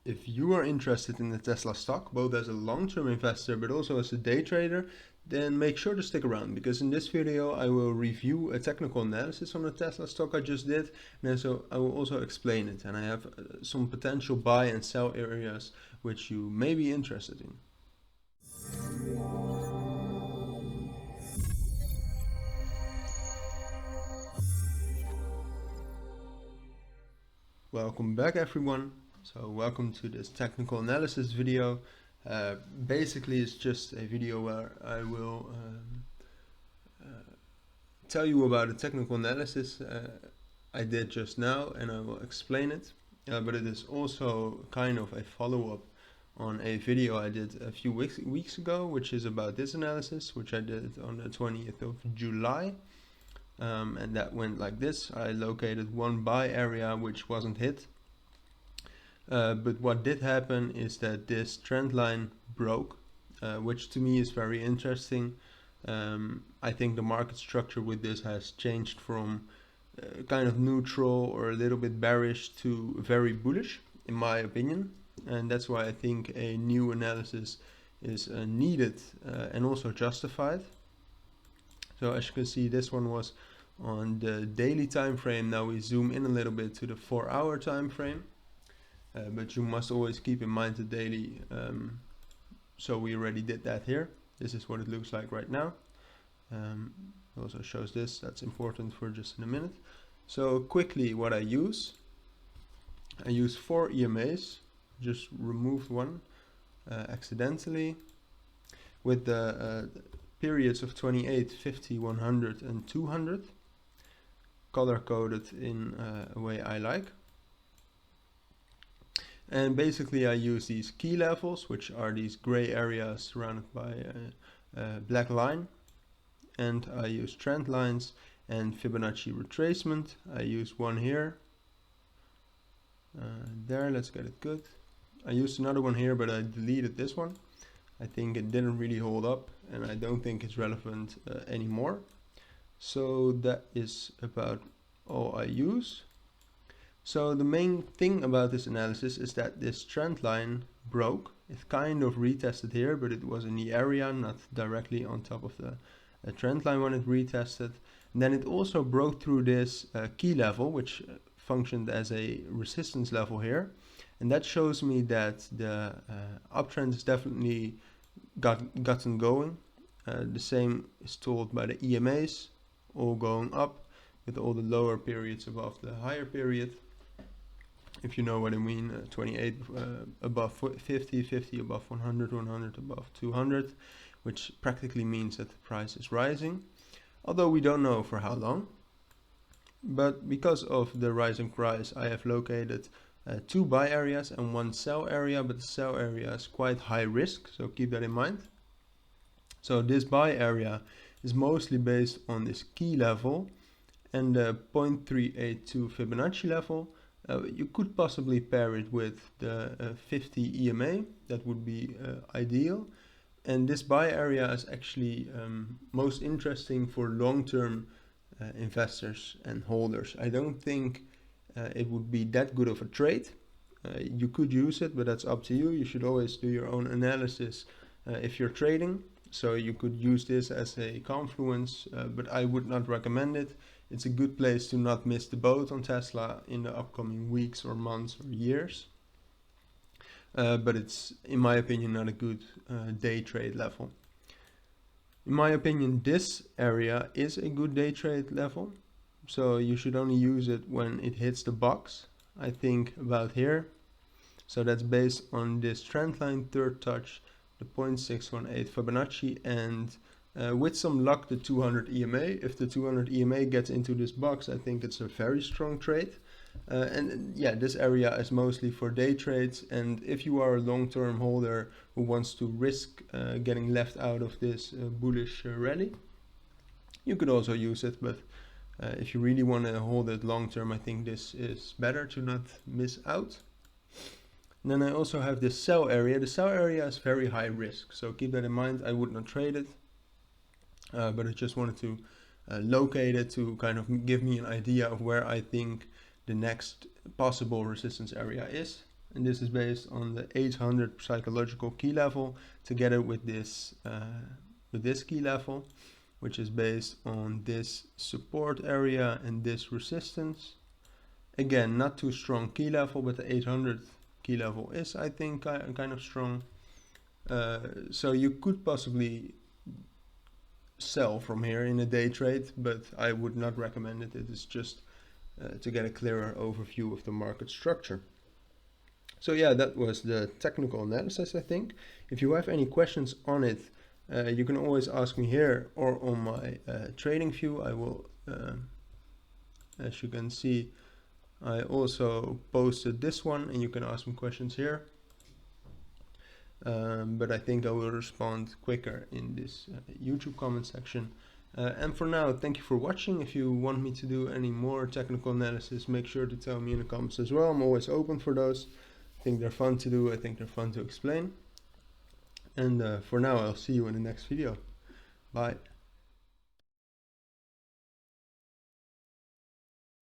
If you are interested in the Tesla stock, both as a long-term investor but also as a day trader, then make sure to stick around, because in this video I will review a technical analysis on the Tesla stock I just did, and so I will also explain it, and I have some potential buy and sell areas which you may be interested in. Welcome back everyone. So welcome to this technical analysis video. Basically it's just a video where I will tell you about a technical analysis I did just now, and I will explain it. But it is also kind of a follow-up on a video I did a few weeks ago, which is about this analysis, which I did on the 20th of July. And that went like this. I located one buy area which wasn't hit. But what did happen is that this trend line broke, which to me is very interesting. I think the market structure with this has changed from kind of neutral or a little bit bearish to very bullish, in my opinion. And that's why I think a new analysis is needed and also justified. So as you can see, this one was on the daily time frame. Now we zoom in a little bit to the 4-hour time frame, but you must always keep in mind the daily. So we already did that here. This is what it looks like right now. It also shows this. That's important for just in a minute. So quickly, what I use 4 EMAs. Just removed one accidentally with the periods of 28, 50, 100 and 200, color coded in a way I like. And basically I use these key levels, which are these gray areas surrounded by a black line, and I use trend lines and Fibonacci retracement. I use one here, there, let's get it good. I used another one here, but I deleted this one. I think it didn't really hold up, and I don't think it's relevant anymore. So that is about all I use. So the main thing about this analysis is that this trend line broke. It kind of retested here, but it was in the area, not directly on top of the trend line when it retested. And then it also broke through this key level, which functioned as a resistance level here. And that shows me that the uptrend is definitely gotten going. The same is told by the EMAs, all going up with all the lower periods above the higher period. If you know what I mean, 28 above 50, 50 above 100, 100 above 200, which practically means that the price is rising, although we don't know for how long. But because of the rising price, I have located 2 buy areas and 1 sell area, but the sell area is quite high risk, so keep that in mind. So this buy area is mostly based on this key level and the 0.382 Fibonacci level. You could possibly pair it with the 50 EMA, that would be ideal. And this buy area is actually most interesting for long-term investors and holders. I don't think it would be that good of a trade. You could use it, but that's up to you. You should always do your own analysis if you're trading. So you could use this as a confluence, but I would not recommend it. It's a good place to not miss the boat on Tesla in the upcoming weeks or months or years. But it's, in my opinion, not a good day trade level. In my opinion, this area is a good day trade level. So you should only use it when it hits the box, I think about here. So that's based on this trend line, third touch, the 0.618 Fibonacci, and with some luck the 200 EMA. If the 200 EMA gets into this box, I think it's a very strong trade. And yeah, this area is mostly for day trades, and if you are a long-term holder who wants to risk getting left out of this bullish rally, you could also use it, but if you really want to hold it long term, I think this is better to not miss out. And then I also have this sell area. The sell area is very high risk, so keep that in mind. I would not trade it, but I just wanted to locate it to kind of give me an idea of where I think the next possible resistance area is. and this is based on the 800 psychological key level together with this key level, which is based on this support area and this resistance. Again, not too strong key level, but the 800 key level is, I think, kind of strong. So you could possibly sell from here in a day trade, but I would not recommend it. It is just to get a clearer overview of the market structure. So yeah, that was the technical analysis, I think. If you have any questions on it, you can always ask me here or on my TradingView. I will, as you can see, I also posted this one, and you can ask me questions here. But I think I will respond quicker in this YouTube comment section. And for now, thank you for watching. If you want me to do any more technical analysis, make sure to tell me in the comments as well. I'm always open for those. I think they're fun to do. I think they're fun to explain. And for now, I'll see you in the next video. Bye.